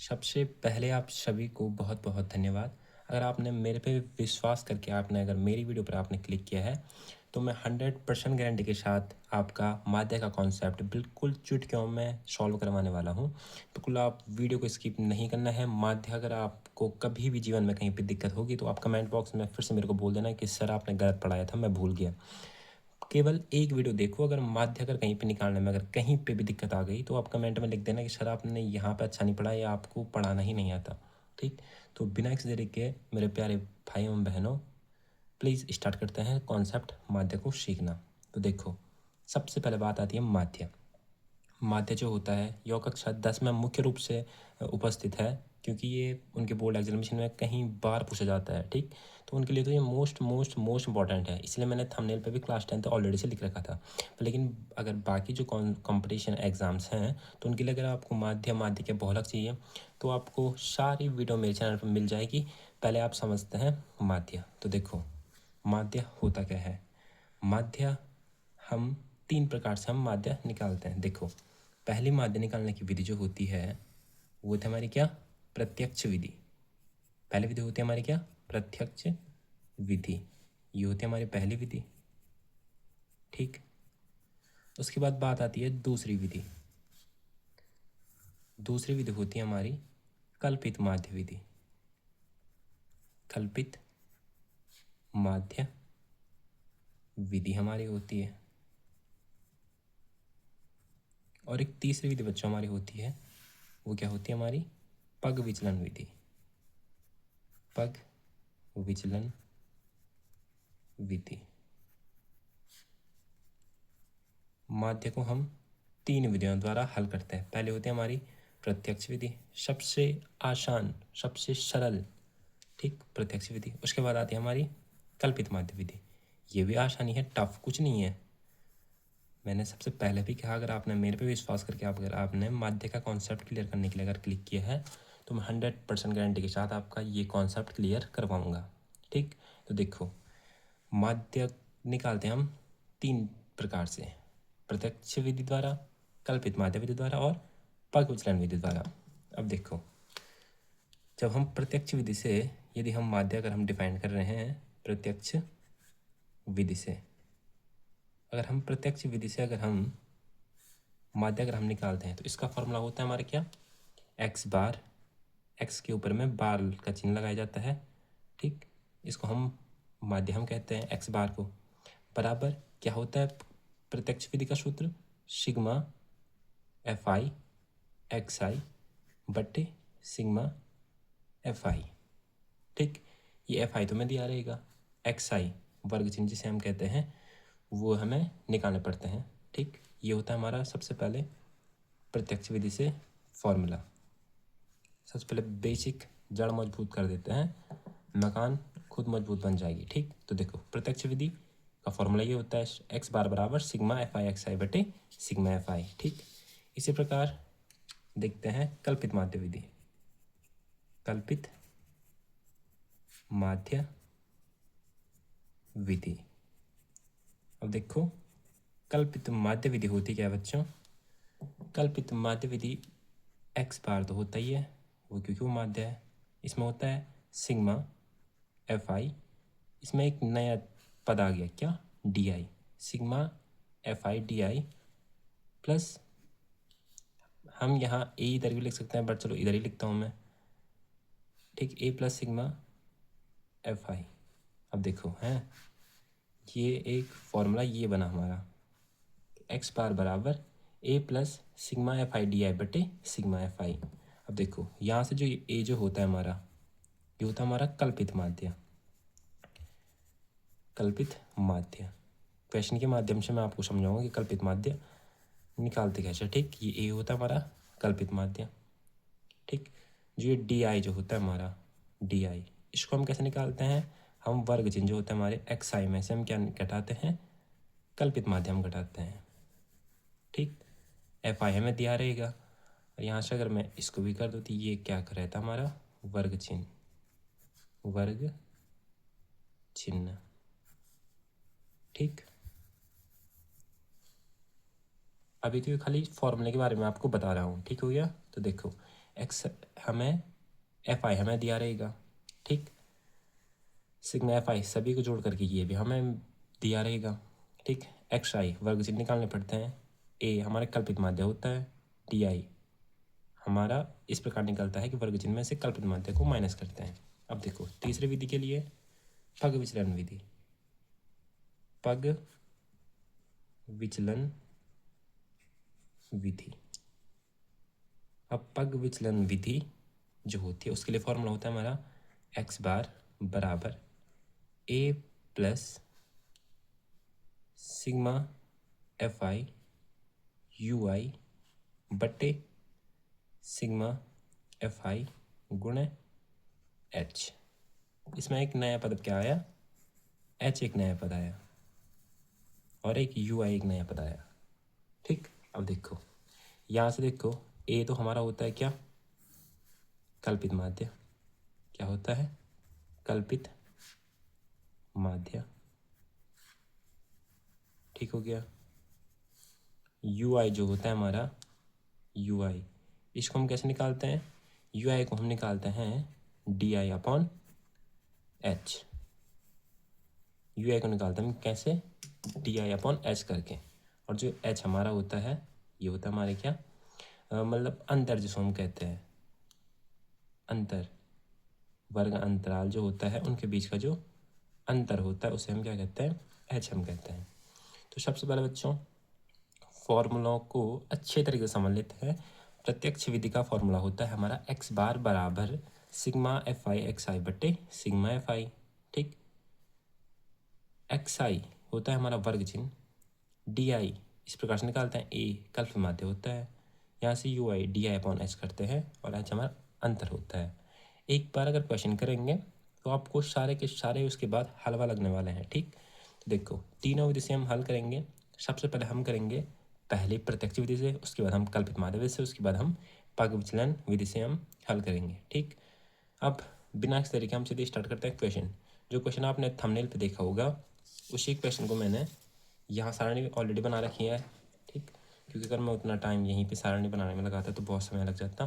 सबसे पहले आप सभी को बहुत बहुत धन्यवाद। अगर आपने मेरे पे विश्वास करके आपने अगर मेरी वीडियो पर आपने क्लिक किया है तो मैं 100% गारंटी के साथ आपका माध्य का कॉन्सेप्ट बिल्कुल चुटकियों में सॉल्व करवाने वाला हूँ। बिल्कुल आप वीडियो को स्किप नहीं करना है। माध्य अगर आपको कभी भी जीवन में कहीं पे दिक्कत होगी तो आप कमेंट बॉक्स में फिर से मेरे को बोल देना कि सर आपने गलत पढ़ाया था, मैं भूल गया। केवल एक वीडियो देखो। अगर माध्य अगर कहीं पे निकालने में अगर कहीं पे भी दिक्कत आ गई तो आप कमेंट में लिख देना कि सर आपने यहाँ पे अच्छा नहीं पढ़ा या आपको पढ़ाना ही नहीं आता। ठीक, तो बिना किसी तरीके के मेरे प्यारे भाई एवं बहनों, प्लीज़ स्टार्ट करते हैं कॉन्सेप्ट माध्य को सीखना। तो देखो, सबसे पहले बात आती है माध्य। माध्य जो होता है यह कक्षा 10 में मुख्य रूप से उपस्थित है, क्योंकि ये उनके बोर्ड एग्जामिनेशन में कहीं बार पूछा जाता है। ठीक, तो उनके लिए तो ये मोस्ट मोस्ट मोस्ट इंपॉर्टेंट है, इसलिए मैंने थंबनेल पे भी क्लास 10 ऑलरेडी से लिख रखा था। लेकिन अगर बाकी जो कंपटीशन एग्ज़ाम्स हैं तो उनके लिए अगर आपको माध्य के बहुलक चाहिए तो आपको सारी वीडियो मेरे चैनल पर मिल जाएगी। पहले आप समझते हैं माध्य। तो देखो, माध्य होता क्या है। माध्य हम 3 प्रकार से हम माध्य निकालते हैं। देखो, पहली माध्य निकालने की विधि जो होती है वो होती है हमारी क्या, प्रत्यक्ष विधि। पहली विधि होती है हमारी क्या, प्रत्यक्ष विधि। ये होती है हमारी पहली विधि। ठीक, उसके बाद बात आती है दूसरी विधि। दूसरी विधि होती है हमारी कल्पित माध्य विधि। कल्पित माध्य विधि हमारी होती है। और एक तीसरी विधि बच्चों हमारी होती है, वो क्या होती है हमारी, पग विचलन विधि। पग विचलन विधि। माध्य को हम 3 विधियों द्वारा हल करते हैं। पहले होती है हमारी प्रत्यक्ष विधि, सबसे आसान सबसे सरल, ठीक, प्रत्यक्ष विधि। उसके बाद आती है हमारी कल्पित माध्य विधि। ये भी आसानी है, टफ कुछ नहीं है। मैंने सबसे पहले भी कहा, अगर आपने मेरे पे विश्वास करके अगर आपने माध्य का कॉन्सेप्ट क्लियर करने के लिए अगर क्लिक किया है तो मैं 100% गारंटी के साथ आपका ये कॉन्सेप्ट क्लियर करवाऊँगा। ठीक, तो देखो, माध्य निकालते हैं हम 3 प्रकार से, प्रत्यक्ष विधि द्वारा, कल्पित माध्य विधि द्वारा और पग विचलन विधि द्वारा। अब देखो, जब हम प्रत्यक्ष विधि से यदि हम माध्य अगर हम डिफाइन कर रहे हैं प्रत्यक्ष विधि से, अगर हम प्रत्यक्ष विधि से अगर हम माध्य अगर हम निकालते हैं तो इसका फॉर्मूला होता है हमारे क्या, एक्स बार, एक्स के ऊपर में बार का चिन्ह लगाया जाता है। ठीक, इसको हम माध्य हम कहते हैं एक्स बार को, बराबर क्या होता है प्रत्यक्ष विधि का सूत्र, सिग्मा एफ आई एक्स आई बटे सिग्मा एफ आई। ठीक, ये एफ आई तो हमें दिया रहेगा, एक्स आई वर्ग चिन्ह जिसे हम कहते हैं वो हमें निकालने पड़ते हैं। ठीक, ये होता है हमारा सबसे पहले प्रत्यक्ष विधि से फॉर्मूला। सबसे पहले बेसिक जड़ मजबूत कर देते हैं, मकान खुद मजबूत बन जाएगी। ठीक, तो देखो, प्रत्यक्ष विधि का फॉर्मूला ये होता है एक्स बार बराबर सिग्मा एफ आई एक्स आई बटे सिग्मा एफ आई। ठीक, इसी प्रकार देखते हैं कल्पित माध्य विधि। कल्पित माध्य विधि। अब देखो, कल्पित माध्य विधि होती क्या है बच्चों, कल्पित माध्य विधि एक्स बार तो होता ही है वो, क्योंकि वो माध्य है। इसमें होता है सिग्मा एफ आई, इसमें एक नया पद आ गया क्या, D I, sigma F I D I plus, हम यहाँ ए इधर भी लिख सकते हैं बट चलो इधर ही लिखता हूँ मैं। ठीक, ए प्लस सिग्मा एफ आई। अब देखो हैं, ये एक फॉर्मूला ये बना हमारा, एक्स बार बराबर A plus sigma F I D I बटे सिग्मा एफ आई। अब देखो, यहाँ से जो ए जो होता है हमारा, ये होता है हमारा कल्पित माध्य। कल्पित माध्य क्वेश्चन के माध्यम से मैं आपको समझाऊंगा कि कल्पित माध्य निकालते कैसे। ठीक, ये ए होता है हमारा कल्पित माध्य। ठीक, जो ये डी आई जो होता है हमारा डी आई, इसको हम कैसे निकालते हैं, हम वर्ग चिन्ह जो होता है हमारे एक्स आई में से हम क्या घटाते हैं, कल्पित माध्यम घटाते हैं। ठीक, एफ आई हमें दिया रहेगा, और यहाँ से अगर मैं इसको भी कर दूँ तो ये क्या रहता हमारा वर्ग चिन्ह, वर्ग चिन्ह। ठीक, अभी तो ये खाली फॉर्मूले के बारे में आपको बता रहा हूँ। ठीक हो गया, तो देखो एक्स हमें एफ आई हमें दिया रहेगा, ठीक। सिग्मा एफ आई सभी को जोड़ करके ये भी हमें दिया रहेगा, ठीक। एक्स आई वर्ग चिन्ह निकालने पड़ते हैं। ए हमारा कल्पित माध्य होता है, डी आई हमारा इस प्रकार निकलता है कि वर्ग चिन्ह में से कल्पित माध्य को माइनस करते हैं। अब देखो तीसरी विधि के लिए पग विचलन विधि, पग विचलन विधि। अब पग विचलन विधि जो होती है उसके लिए फॉर्मूला होता है हमारा एक्स बार बराबर A plus sigma F I U I बटे सिग्मा एफ आई गुणे एच। इसमें एक नया पद क्या आया, एच एक नया पद आया और एक यू आई एक नया पद आया, ठीक। अब देखो यहाँ से देखो ए तो हमारा होता है क्या, कल्पित माध्य। क्या होता है, कल्पित माध्य, ठीक हो गया। यू आई जो होता है हमारा यू आई, इसको हम कैसे निकालते हैं, यू आई को हम निकालते हैं D I upon H. U I को निकालते हैं हम कैसे, डी आई अपॉन एच करके। और जो एच हमारा होता है ये होता है हमारे क्या, मतलब अंतर जिसको हम कहते हैं, अंतर वर्ग अंतराल जो होता है उनके बीच का जो अंतर होता है उसे हम क्या कहते हैं, एच हम कहते हैं। तो सबसे पहले बच्चों फॉर्मूलों को अच्छे तरीके से समझ लेते हैं। प्रत्यक्ष विधि का फॉर्मूला होता है हमारा एक्स बार बराबर सिग्मा एफ आई एक्स आई बटे सिग्मा एफ आई, ठीक। एक्स आई होता है हमारा वर्ग चिन्ह, डी आई इस प्रकार से निकालते हैं, ए कल्प माध्य होता है, यहाँ से you I D I upon H करते हैं और एच हमारा अंतर होता है। एक बार अगर क्वेश्चन करेंगे तो आपको सारे के सारे उसके बाद हलवा लगने वाले हैं, ठीक। देखो तीनों विधि से हम हल करेंगे। सबसे पहले हम करेंगे पहले प्रत्यक्ष विधि से, उसके बाद हम कल्पित माध्य विधि से, उसके बाद हम पग विचलन विधि से हम हल करेंगे, ठीक। अब बिना इस तरीके हम सीधे स्टार्ट करते हैं क्वेश्चन। जो क्वेश्चन आपने थंबनेल पे देखा होगा उसी क्वेश्चन को मैंने यहाँ सारणी ऑलरेडी बना रखी है, ठीक। क्योंकि अगर मैं उतना टाइम यहीं पे सारणी बनाने में लगाता तो बहुत समय लग जाता।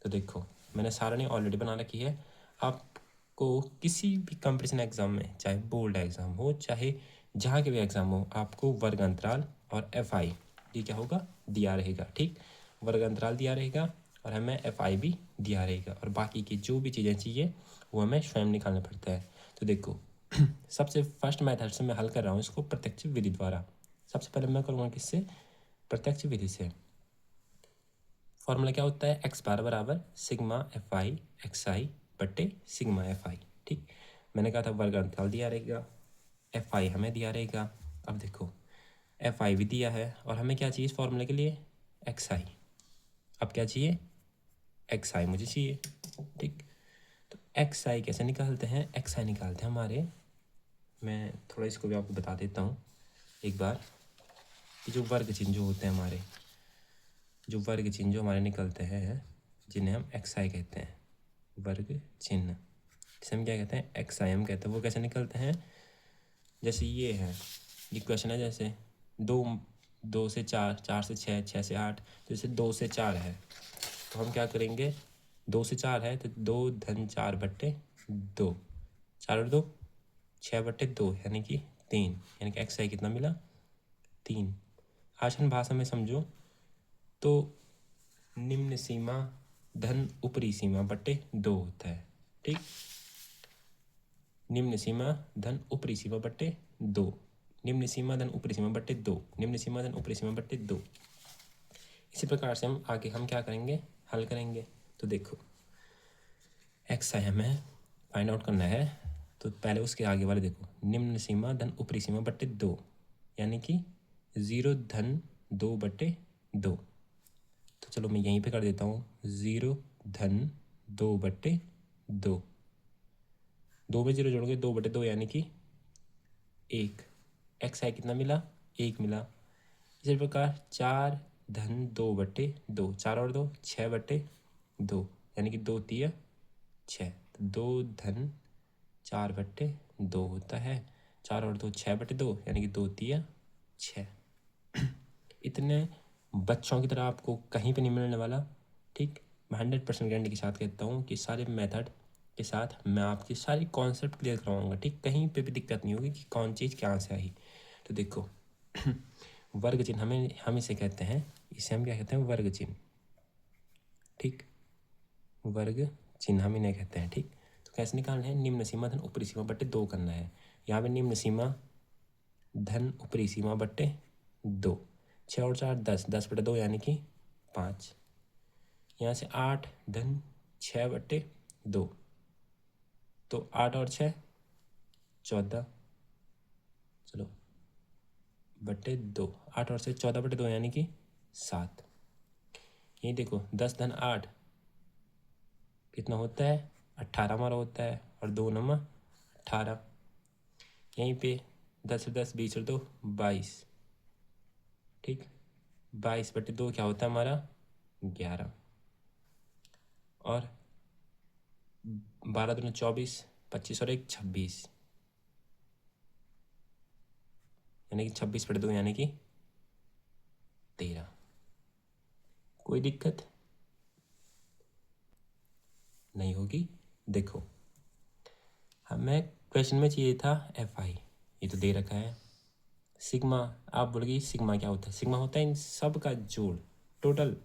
तो देखो मैंने सारणी ऑलरेडी बना रखी है। आपको किसी भी कंपटीशन एग्जाम में, चाहे बोर्ड एग्जाम हो चाहे जहाँ के भी एग्जाम हो, आपको वर्ग अंतराल और एफ आई ये क्या होगा दिया रहेगा, ठीक। वर्ग अंतराल दिया रहेगा और हमें एफ आई भी दिया रहेगा और बाकी की जो भी चीज़ें चाहिए वो हमें स्वयं निकालना पड़ता है। तो देखो सबसे फर्स्ट मेथड से मैं हल कर रहा हूँ इसको प्रत्यक्ष विधि द्वारा। सबसे पहले मैं करूँगा किससे, प्रत्यक्ष विधि से। फॉर्मूला क्या होता है, एक्स बार बराबर सिग्मा एफ आई एक्स आई बटे सिग्मा एफ आई, ठीक। मैंने कहा था वर्ग अंतराल दिया रहेगा, एफ आई हमें दिया रहेगा। अब देखो एफ आई भी दिया है और हमें क्या चाहिए इस फॉर्मूले के लिए, एक्स आई। अब क्या चाहिए, एक्स आई मुझे चाहिए, ठीक। तो एक्स आई कैसे निकालते हैं, एक्स आई निकालते हैं हमारे, मैं थोड़ा इसको भी आपको बता देता हूँ एक बार कि जो वर्ग चिन्ह जो होते हैं हमारे, जो वर्ग चिन्ह जो हमारे निकलते हैं जिन्हें हम एक्स आई कहते हैं, वर्ग चिन्ह जिसे हम क्या कहते हैं, एक्स आई हम कहते हैं, वो कैसे निकलते हैं। जैसे ये है, ये क्वेश्चन है जैसे दो से चार, चार से छः, छः से आठ, तो जैसे 2 से 4 है तो हम क्या करेंगे, 2 से 4 है तो 2 धन 4 बट्टे 2, 4 और 2 6 बट्टे 2 यानी कि 3, यानी कि एक्स आई कितना मिला 3। आसान भाषा में समझो तो निम्न सीमा धन ऊपरी सीमा बट्टे 2 होता है, ठीक। निम्न सीमा धन ऊपरी सीमा बट्टे 2, निम्न सीमा धन ऊपरी सीमा बट्टे 2, निम्न सीमा धन ऊपरी सीमा बट्टे 2। इसी प्रकार से हम आगे हम क्या करेंगे, हल करेंगे। तो देखो एक्स आई हमें फाइंड आउट करना है, तो पहले उसके आगे वाले देखो, निम्न सीमा धन ऊपरी सीमा बट्टे 2 यानी कि 0 धन 2 बट्टे 2। तो चलो मैं यहीं पे कर देता हूँ 0 धन 2 बट्टे 2, 2 में 0 जोड़ोगे 2 बटे 2 यानी कि 1। एक्स आई कितना मिला, 1 मिला। इसी प्रकार 4 धन 2 बटे 2, 4 और 2 6 बटे 2 यानी कि 2 तिया 6, तो 2 धन 4 बटे 2 होता है, 4 और 2 6 बटे 2 यानी कि 2 तिया 6। इतने बच्चों की तरह आपको कहीं पे नहीं मिलने वाला, ठीक। मैं 100% गारंटी के साथ कहता हूँ कि सारे मेथड के साथ मैं आपकी सारी कॉन्सेप्ट क्लियर करवाऊँगा, ठीक। कहीं पे भी दिक्कत नहीं होगी कि कौन चीज़ कहाँ से आई। तो देखो वर्ग चिन्ह हम इसे कहते हैं, इसे हम क्या कहते हैं, वर्ग चिन्ह, ठीक। वर्ग चिन्ह हम इन्हें कहते हैं, ठीक। तो कैसे निकालना है, निम्न सीमा धन ऊपरी सीमा बट्टे 2 करना है। यहाँ पे निम्न सीमा धन ऊपरी सीमा बट्टे 2, 6 और 4 10, 10/2 यानी कि 5। यहाँ से 8 धन 6/2, तो 8 और 6 14, चलो बट्टे 2, 8 और 6 14/2 यानी कि 7। यही देखो 10 धन 8 कितना होता है, 18 हमारा होता है, और 2 नमा 18। यहीं पे 10 और 10 20 और 2 22, ठीक। 22/2 क्या होता है हमारा, 11। और 12 दूनी 24, 25 और 1 26, यानी कि 26/2 यानी कि 13। कोई दिक्कत नहीं होगी। देखो हमें क्वेश्चन में चाहिए था FI, ये तो दे रखा है। सिग्मा, आप बोलोगे सिग्मा क्या होता है, सिग्मा होता है इन सब का जोड़, टोटल,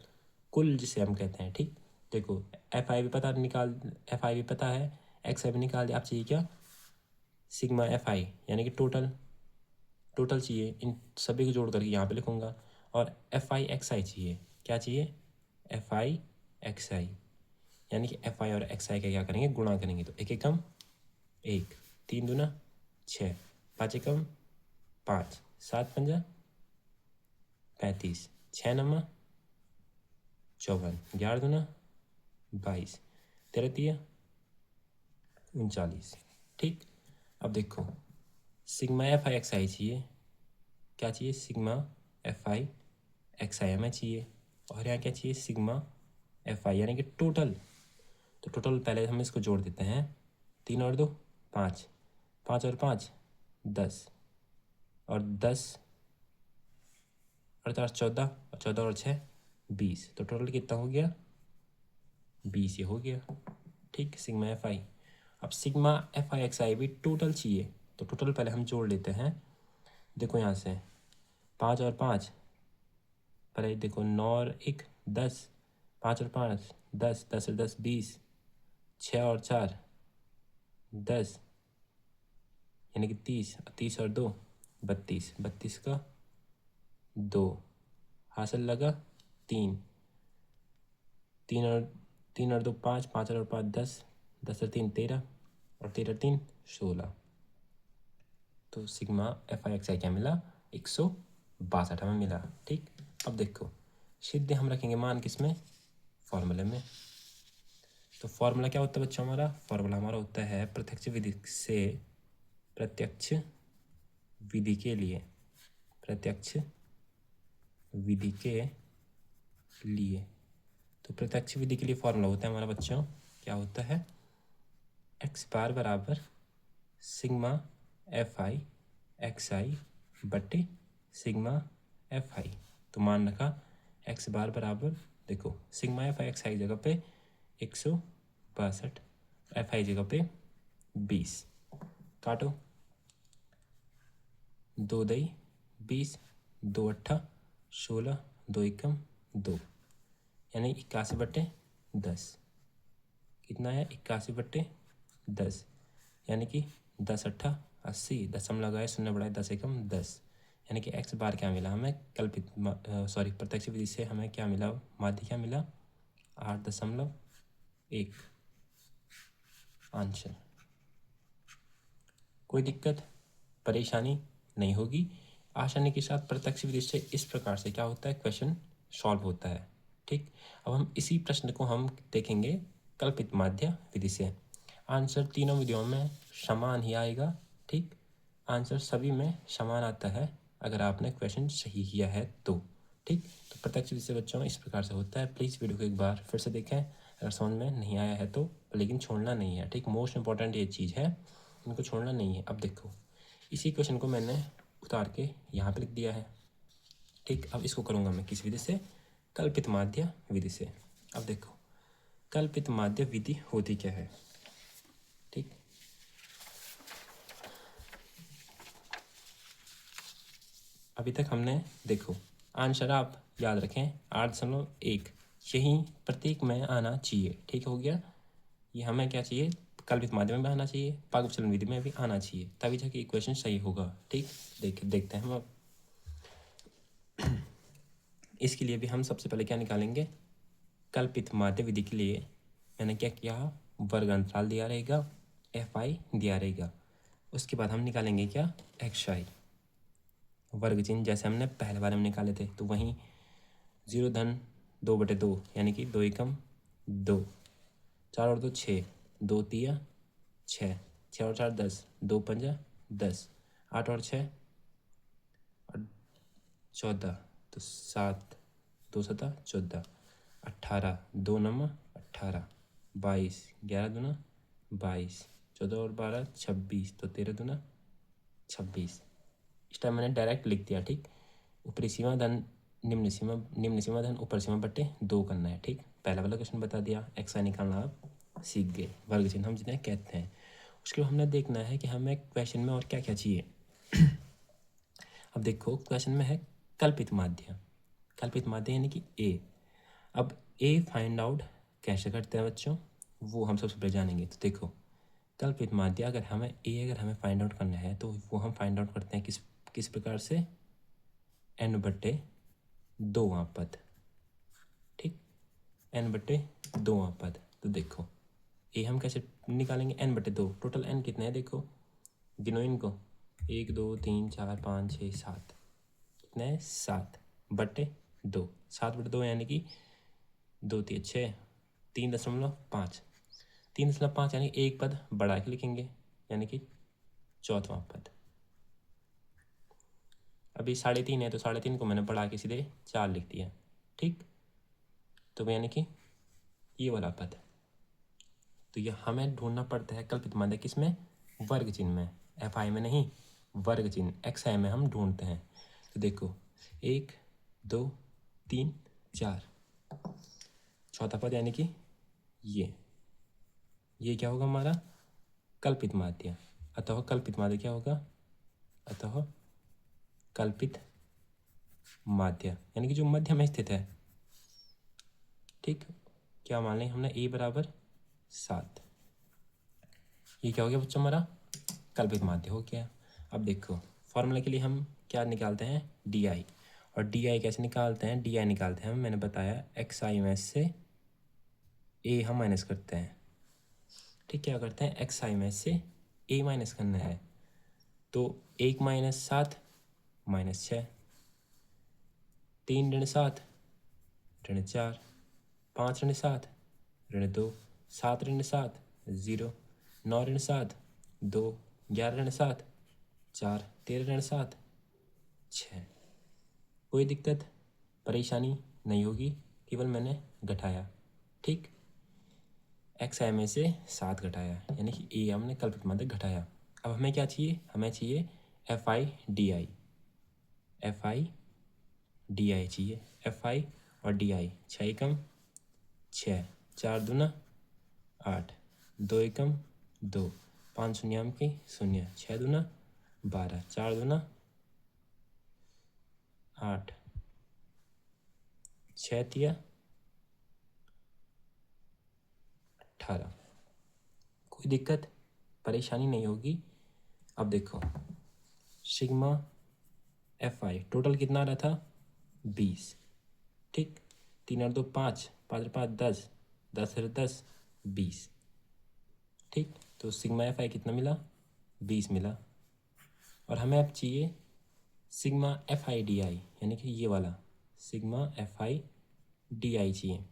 कुल जिसे हम कहते हैं, ठीक। देखो FI भी पता निकाल, FI भी पता है, XI भी निकाल दिया। आप चाहिए क्या, सिग्मा FI यानी कि टोटल, टोटल चाहिए, इन सभी को जोड़ करके यहाँ पे लिखूँगा। और FI XI चाहिए, क्या चाहिए, FI XI, यानी कि FI और XI का क्या करेंगे, गुणा करेंगे। तो 1 एकम 1, 3 दूना 6, 5 एकम 5, 7 पंजा 35, 6 नमा 54, 11 दूना 22, 13 तिया 39, ठीक। अब देखो सिग्मा FI XI चाहिए, क्या चाहिए, सिग्मा FI XI हमें चाहिए, और यहाँ क्या चाहिए, सिग्मा FI यानी कि टोटल। तो टोटल पहले हम इसको जोड़ देते हैं, 3 और 2 5, 5 और 5 10, और 10 और 4 14, और 14 और 6 20, तो टोटल कितना हो गया, 20 ये हो गया, ठीक। Sigma FI। अब सिग्मा FI XI भी टोटल चाहिए, तो टोटल पहले हम जोड़ लेते हैं। देखो यहाँ से 5 और 5, पहले देखो 9 और 1 10, 5 और 5 10, 10 और 10 20, 6 और 4 10, यानी कि 30, 30 और 2 32, 32 का 2 हासिल लगा 3, 3 और 2 5, 5 और 5 10, 10 और 3 13, और 13 3 16। तो सिग्मा FI XI क्या मिला, 162 हमें मिला, ठीक। अब देखो सिद्ध हम रखेंगे मान किसमें, फॉर्मूले में। तो फॉर्मूला क्या होता है बच्चों, हमारा फॉर्मूला हमारा होता है प्रत्यक्ष विधि से, प्रत्यक्ष विधि के लिए, प्रत्यक्ष विधि के लिए। तो प्रत्यक्ष विधि के लिए फॉर्मूला होता है हमारा बच्चों, क्या होता है, x बार बराबर सिग्मा FI XI बट्टे सिग्मा FI। तो मान रखा x बार बराबर, देखो सिग्मा FI XI जगह पे 162, FI जगह पे 20, काटो 2 दई 20, 2 अट्ठा 16, 2 एकम 2, यानी 81/10। कितना है, 81/10, यानी कि 10 अट्ठा 80, 10 हम लगाए, 0 बढ़ाए, 10 एकम 10, यानी कि x बार क्या मिला हमें, कल्पित प्रत्यक्ष विधि से हमें क्या मिला, माध्य क्या मिला, 8.1 आंसर। कोई दिक्कत परेशानी नहीं होगी। आसानी के साथ प्रत्यक्ष विधि से इस प्रकार से क्या होता है, क्वेश्चन सॉल्व होता है, ठीक। अब हम इसी प्रश्न को हम देखेंगे कल्पित माध्य विधि से। आंसर तीनों विधियों में समान ही आएगा, ठीक। आंसर सभी में समान आता है अगर आपने क्वेश्चन सही किया है तो, ठीक। तो प्रत्यक्ष विधि से बच्चों इस प्रकार से होता है। प्लीज़ वीडियो को एक बार फिर से देखें, अगर समझ में नहीं आया है तो, लेकिन छोड़ना नहीं है, ठीक। मोस्ट इंपॉर्टेंट ये चीज़ है, इनको छोड़ना नहीं है। अब देखो इसी क्वेश्चन को मैंने उतार के यहाँ पे लिख दिया है, ठीक। अब इसको करूँगा मैं किस विधि से, कल्पित माध्य विधि से। अब देखो कल्पित माध्य विधि होती क्या है। ठीक, अभी तक हमने देखो आंसर आप याद रखें 8.1, यही प्रतीक में आना चाहिए। ठीक हो गया, ये हमें क्या चाहिए, कल्पित माध्यम में आना चाहिए, पाक विचलन विधि में भी आना चाहिए, तभी जाके इक्वेशन सही होगा। ठीक, देखते हैं हम अब। इसके लिए भी हम सबसे पहले क्या निकालेंगे, कल्पित माध्य विधि के लिए मैंने क्या किया, वर्ग अंतराल दिया रहेगा, FI दिया रहेगा। उसके बाद हम निकालेंगे क्या, XI वर्ग चिन्ह, जैसे हमने पहले बार में निकाले थे। तो वहीं 0/2 यानी कि 2 एकम 2, 4 और 2 6, 2 तिया 6, 6 और 4 10, 2 पंजा 10, 8 और 6 14, तो 7, 2 7 14, 18, 2 9 18, 22, 11 दूना 22, 14 और 12 26, तो 13 दूना 26। इस टाइम मैंने डायरेक्ट लिख दिया। ठीक, ऊपरी सीमा धन निम्न सीमा धन ऊपर सीमा बट्टे 2 करना है। ठीक, पहला वाला क्वेश्चन बता दिया, XI निकालना आप सीख गए, वर्ग चिन्ह हम जिन्हें कहते हैं। उसके बाद हमने देखना है कि हमें क्वेश्चन में और क्या क्या चाहिए। अब देखो क्वेश्चन में है कल्पित माध्य, कल्पित माध्य यानी कि A। अब A फाइंड आउट कैसे करते हैं बच्चों, वो हम सबसे पहले जानेंगे। तो देखो कल्पित माध्य अगर हमें फाइंड आउट करना है तो वो हम फाइंड आउट करते हैं किस प्रकार से, n/2 पद। ठीक, n/2 पद। तो देखो A हम कैसे निकालेंगे, n/2, टोटल n कितने हैं देखो, गिनो इनको, 1 2 3 4 5 6 7, कितने हैं 7/2, 7/2 यानी कि 2 3 6, 3.5, 3.5 यानी एक पद बढ़ा के लिखेंगे, यानी कि चौथवा पद। अभी 3.5 है तो 3.5 को मैंने बढ़ा के सीधे 4 लिख दिया। ठीक, तो यानी कि ये वाला पद। तो ये हमें ढूंढना पड़ता है कल्पित माध्य किसमें, वर्ग चिन्ह में, FI में नहीं, वर्ग चिन्ह XI में हम ढूंढते हैं। तो देखो 1 2 3 4, चौथा पद यानी कि ये क्या होगा हमारा कल्पित माध्य। अतः कल्पित माध्य क्या होगा, अतः कल्पित माध्य यानी कि जो मध्य में स्थित है। ठीक, क्या मान लें हमने A बराबर 7, ये क्या हो गया बच्चों हमारा कल्पित माध्य हो गया। अब देखो फॉर्मूला के लिए हम क्या निकालते हैं, DI, और DI कैसे निकालते हैं, DI निकालते हैं हम, मैंने बताया XI में से A हम माइनस करते हैं। ठीक, क्या करते हैं, XI में से A माइनस करना है। तो 1 - 7 -6, 3 ऋण 7 ऋण 4, 5 ऋण 7 ऋण 2, 7 ऋण 7 0, 9 ऋण 7 2, 11 ऋण 7 4, 13 ऋण 7 6। कोई दिक्कत परेशानी नहीं होगी, केवल मैंने घटाया। ठीक, XI में से 7 घटाया, यानी कि A हमने कल्पित माध्य घटाया। अब हमें क्या चाहिए, हमें चाहिए FI DI, FI DI चाहिए, FI और DI। 6 एकम 6, 4 दूना 8, 2 एकम 2, 5 शून्याम की 0, 6 दूना 12, 4 दूना 8, 6 तिया 18। कोई दिक्कत परेशानी नहीं होगी। अब देखो सिग्मा FI टोटल कितना आ रहा था 20। ठीक, 3 और 2 5, 5 और 5 10, 10 और 10 20। ठीक, तो सिग्मा FI कितना मिला 20 मिला। और हमें अब चाहिए सिग्मा FI DI, यानी कि ये वाला सिग्मा FI DI चाहिए।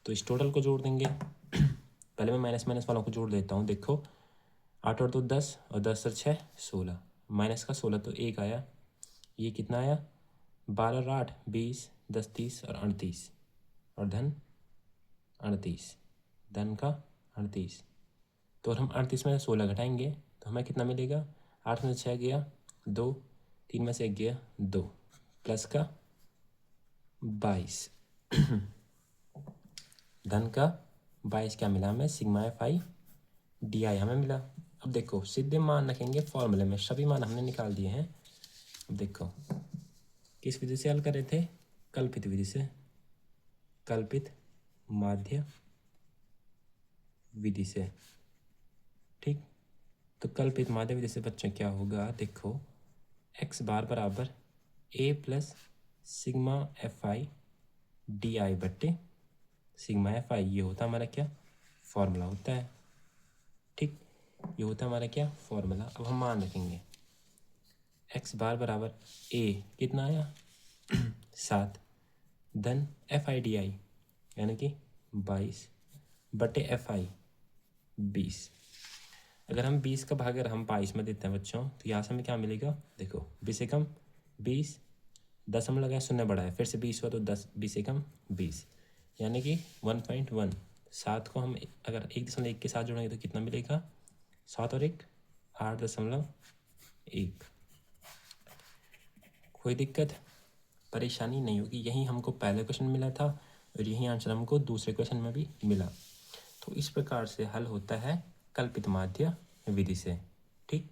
तो इस टोटल को जोड़ देंगे। पहले मैं माइनस माइनस वालों को जोड़ देता हूँ। देखो 8 और 2 10, और 10 और 6 16, माइनस का 16 तो 1 आया। ये कितना आया 12 और 8 20, 10 30 और 38, और धन 38, धन का 38। तो हम 38 में 16 घटाएंगे तो हमें कितना मिलेगा, 8 में से 6 गया 2, 3 में से 1 गया 2, प्लस का 22, धन का 22 क्या मिला हमें, सिग्मा एफ आई डी आई हमें मिला। अब देखो सीधे मान रखेंगे फॉर्मूले में, सभी मान हमने निकाल दिए हैं। अब देखो किस विधि से हल कर रहे थे, कल्पित विधि से, कल्पित माध्य विधि से। ठीक, तो कल्पित माध्य विधि से बच्चों क्या होगा, देखो एक्स बार बराबर A plus sigma F I D I बट्टे सिग्मा एफ आई, ये होता हमारा क्या फॉर्मूला होता है। ठीक, ये होता है हमारा क्या फॉर्मूला। अब हम मान रखेंगे एक्स बार बराबर ए कितना आया 7 धन एफ आई डी आई यानी कि 22 बटे एफ आई 20। अगर हम 20 का भाग अगर हम 22 में देते हैं बच्चों, तो यहाँ से हमें क्या मिलेगा, देखो 20 से कम 20, 10 हम लगाए, शून्य बढ़ा है, फिर से 20 हुआ तो 10, 20 से कम 20 यानी कि 1.1। 7 को हम अगर 1.1 के साथ जोड़ेंगे तो कितना मिलेगा, 7 और 1 8.1। कोई दिक्कत परेशानी नहीं होगी। यही हमको पहले क्वेश्चन मिला था और यही आंसर हमको दूसरे क्वेश्चन में भी मिला। तो इस प्रकार से हल होता है कल्पित माध्य विधि से। ठीक,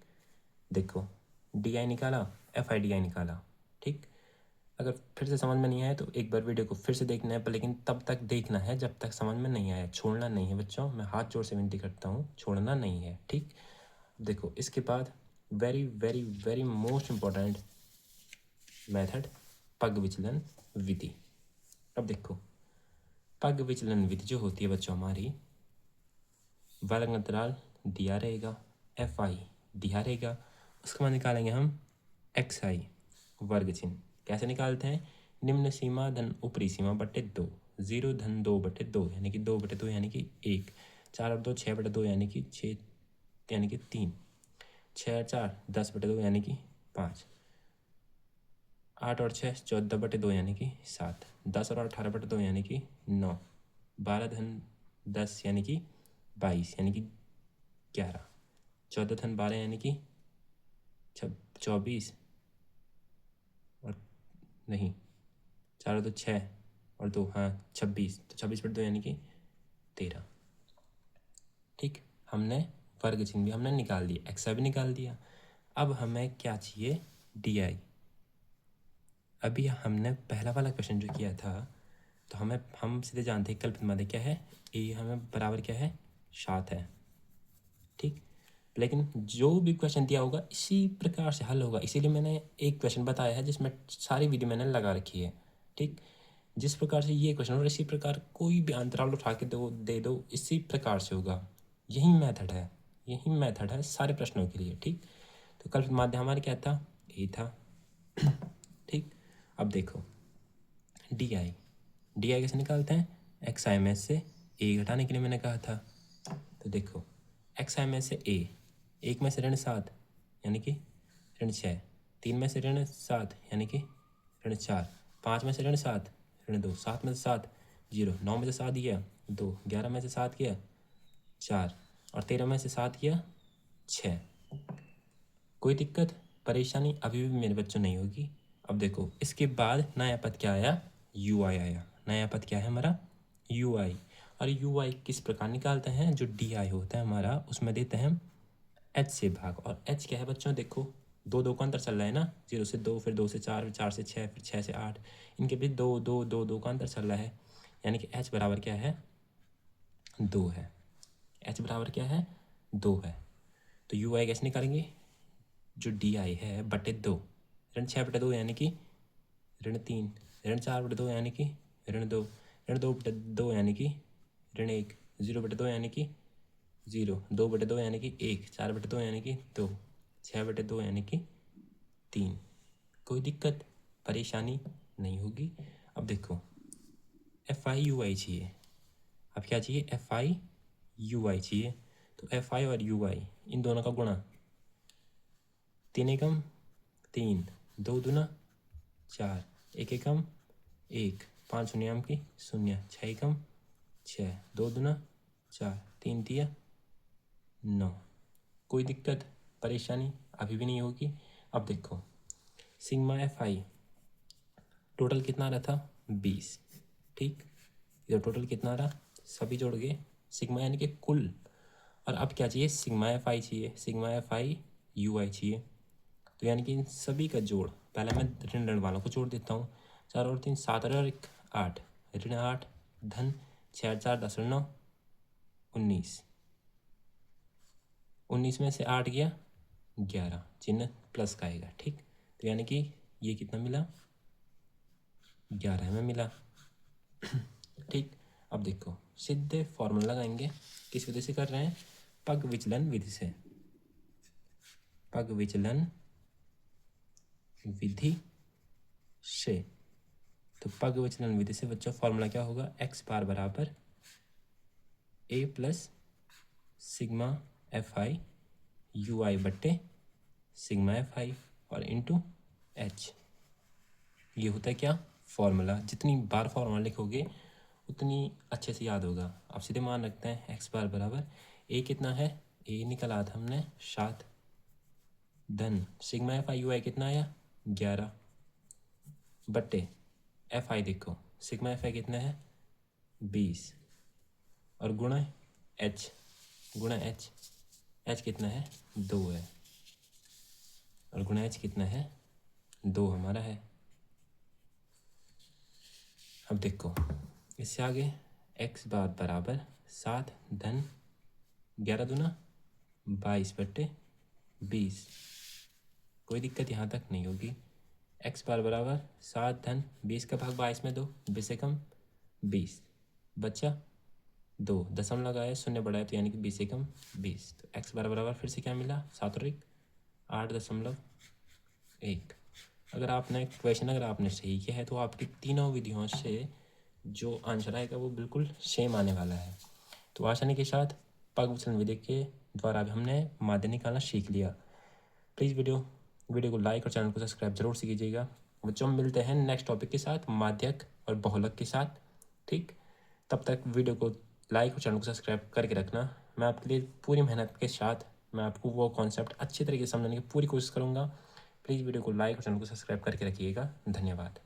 देखो डी आई निकाला, एफ आई डी आई निकाला। ठीक, अगर फिर से समझ में नहीं आया तो एक बार वीडियो को फिर से देखना है, पर लेकिन तब तक देखना है जब तक समझ में नहीं आया, छोड़ना नहीं है बच्चों, मैं हाथ जोड़ से विनती करता हूँ, छोड़ना नहीं है। ठीक, देखो इसके बाद very very very most important method पग विचलन विधि। अब देखो पग विचलन विधि जो होती है बच्चों हमारी, वर्ग अंतराल दिया रहेगा, एफ आई दिया रहेगा, उसके बाद निकालेंगे हम एक्स आई वर्ग चिन्ह। कैसे निकालते हैं, निम्न सीमा धन ऊपरी सीमा बटे 2, 0 धन 2 बटे 2 यानी कि 2 बटे 2 यानी कि 1, 4 और 2 6 बटे 2 यानी कि 6 यानी कि 3, 6 और 4 10 बटे 2 यानी कि 5, 8 और 6 14 बटे 2 यानी कि 7, 10 और 18 बटे 2 यानी कि 9, 12 धन 10 यानी कि 22 यानी कि 11, 14 धन 12 यानी कि 24 और नहीं 4 और 2 6 और 2 हाँ 26, तो 26 बटे 2 यानी कि 13। ठीक, हमने वर्ग चिन्ह भी हमने निकाल दिया, एक्स भी निकाल दिया। अब हमें क्या चाहिए, डी आई। अभी हमने पहला वाला क्वेश्चन जो किया था, तो हम सीधे जानते हैं कल्पित माध्य क्या है, ए हमें बराबर क्या है 7 है। ठीक, लेकिन जो भी क्वेश्चन दिया होगा इसी प्रकार से हल होगा, इसीलिए मैंने एक क्वेश्चन बताया है जिसमें सारी विधि मैंने लगा रखी है। ठीक, जिस प्रकार से ये क्वेश्चन और इसी प्रकार कोई भी अंतराल उठा के दे दो इसी प्रकार से होगा। यही मेथड है, यही मेथड है सारे प्रश्नों के लिए। ठीक, तो कल्पित माध्य हमारे क्या था, ए था। ठीक, अब देखो डी आई, डी आई कैसे निकालते हैं, एक्स आई में से ए घटाने के लिए मैंने कहा था। तो देखो एक्स आई में से ए, 1 में से ऋण 7 यानी कि ऋण 6, 3 में से ऋण 7 यानी कि ऋण 4, 5 में से ऋण 7 ऋण 2, 7 में से 7 0, 9 में से 7 गया 2, 11 में से 7 गया 4 और 13 में से 7 गया 6। कोई दिक्कत परेशानी अभी भी मेरे बच्चों नहीं होगी। अब देखो इसके बाद नया पद क्या आया, यू आई आया। नया पद क्या है हमारा, यू आई। और यू आई किस प्रकार निकालते हैं, जो डी आई होता है हमारा उसमें देते हैं एच से भाग। और एच क्या है बच्चों, देखो 2 2 का अंतर चल रहा है ना, 0 से 2 फिर 2 से 4 फिर 4 से 6 फिर 6 से 8, इनके बीच 2 2 2 2 का अंतर चल रहा है, यानी कि एच बराबर क्या है 2 है। एच बराबर क्या है 2 है। तो यू आई कैसे निकालेंगे, जो डी आई है बटे 2, ऋण 6 बटे 2 यानी कि ऋण 3, ऋण 4 बटे 2 यानी कि ऋण 2, ऋण 2 बटे 2 यानी कि ऋण 1, 0 बटे 2 यानी कि 0, 2 बटे 2 यानी कि 1, 4 बटे 2 यानी कि 2, 6 बटे 2 यानी कि 3। कोई दिक्कत परेशानी नहीं होगी। अब देखो एफ आई यू आई चाहिए, अब क्या चाहिए एफ आई यू आई चाहिए। तो एफ आई और यू आई इन दोनों का गुणा, 3 एकम 3, 2 दूना 4, 1 एकम 1, 5 शून्य की 0, 6 एकम 6, 2 दूना 4, 3 दिया 9। कोई दिक्कत परेशानी अभी भी नहीं होगी। अब देखो सिग्मा एफ आई टोटल कितना रहा था 20। ठीक, इधर टोटल कितना रहा, सभी जोड़ के सिग्मा यानी कि कुल। और अब क्या चाहिए, सिग्मा एफ आई चाहिए, सिग्मा एफ आई यू आई चाहिए। तो यानी कि इन सभी का जोड़, पहले मैं ऋण ऋण वालों को जोड़ देता हूँ। 4 और 3 7 और 1 8, ऋण 8 धन 6 4 10 और 9 19, 19 में से 8 गया 11, चिन्ह प्लस का आएगा। ठीक, तो यानी कि ये कितना मिला, 11 में मिला। ठीक, अब देखो सीधे फॉर्मूला लगाएंगे, किस विधि से कर रहे हैं, पग विचलन विधि से, पग विचलन विधि से। तो पग विचलन विधि से बच्चों फॉर्मूला क्या होगा, एक्स बार बराबर A plus sigma F I U I बट्टे सिग्मा एफ आई और इंटू एच। ये होता है क्या, फॉर्मूला। जितनी बार फॉर्मूला लिखोगे उतनी अच्छे से याद होगा। अब सीधे मान रखते हैं एक्स बार बराबर ए कितना है, ए निकाला था हमने 7 धन सिग्मा एफ आई यू आई कितना आया 11 बट्टे एफ आई, देखो सिग्मा एफ आई कितना है 20 और गुणा एच, गुणा एच, एच कितना है 2 है और गुणा एच कितना है 2 हमारा है। अब देखो इससे आगे एक्स बार बराबर 7 धन 11 दूना 22 बट्टे 20, कोई दिक्कत यहाँ तक नहीं होगी। एक्स बार बराबर 7 धन 20 का भाग 22 में 2, 20 से कम 20 बच्चा 2, दशमलव लगाया, शून्य बढ़ाया तो यानी कि 20 से कम 20। तो एक्स बार बराबर फिर से क्या मिला 7 और 1 8.1। अगर आपने क्वेश्चन अगर आपने सही किया है तो आपकी तीनों विधियों से जो आंसर आएगा वो बिल्कुल सेम आने वाला है। तो आसानी के साथ पग विचलन विधि के द्वारा भी हमने माध्य निकालना सीख लिया। प्लीज़ वीडियो को लाइक और चैनल को सब्सक्राइब जरूर से कीजिएगा। बच्चों मिलते हैं नेक्स्ट टॉपिक के साथ, माध्यक और बहुलक के साथ। ठीक, तब तक वीडियो को लाइक और चैनल को सब्सक्राइब करके रखना। मैं आपके लिए पूरी मेहनत के साथ मैं आपको वो कॉन्सेप्ट अच्छी तरीके से समझाने की पूरी कोशिश करूँगा। प्लीज़ वीडियो को लाइक और चैनल को सब्सक्राइब करके रखिएगा। धन्यवाद।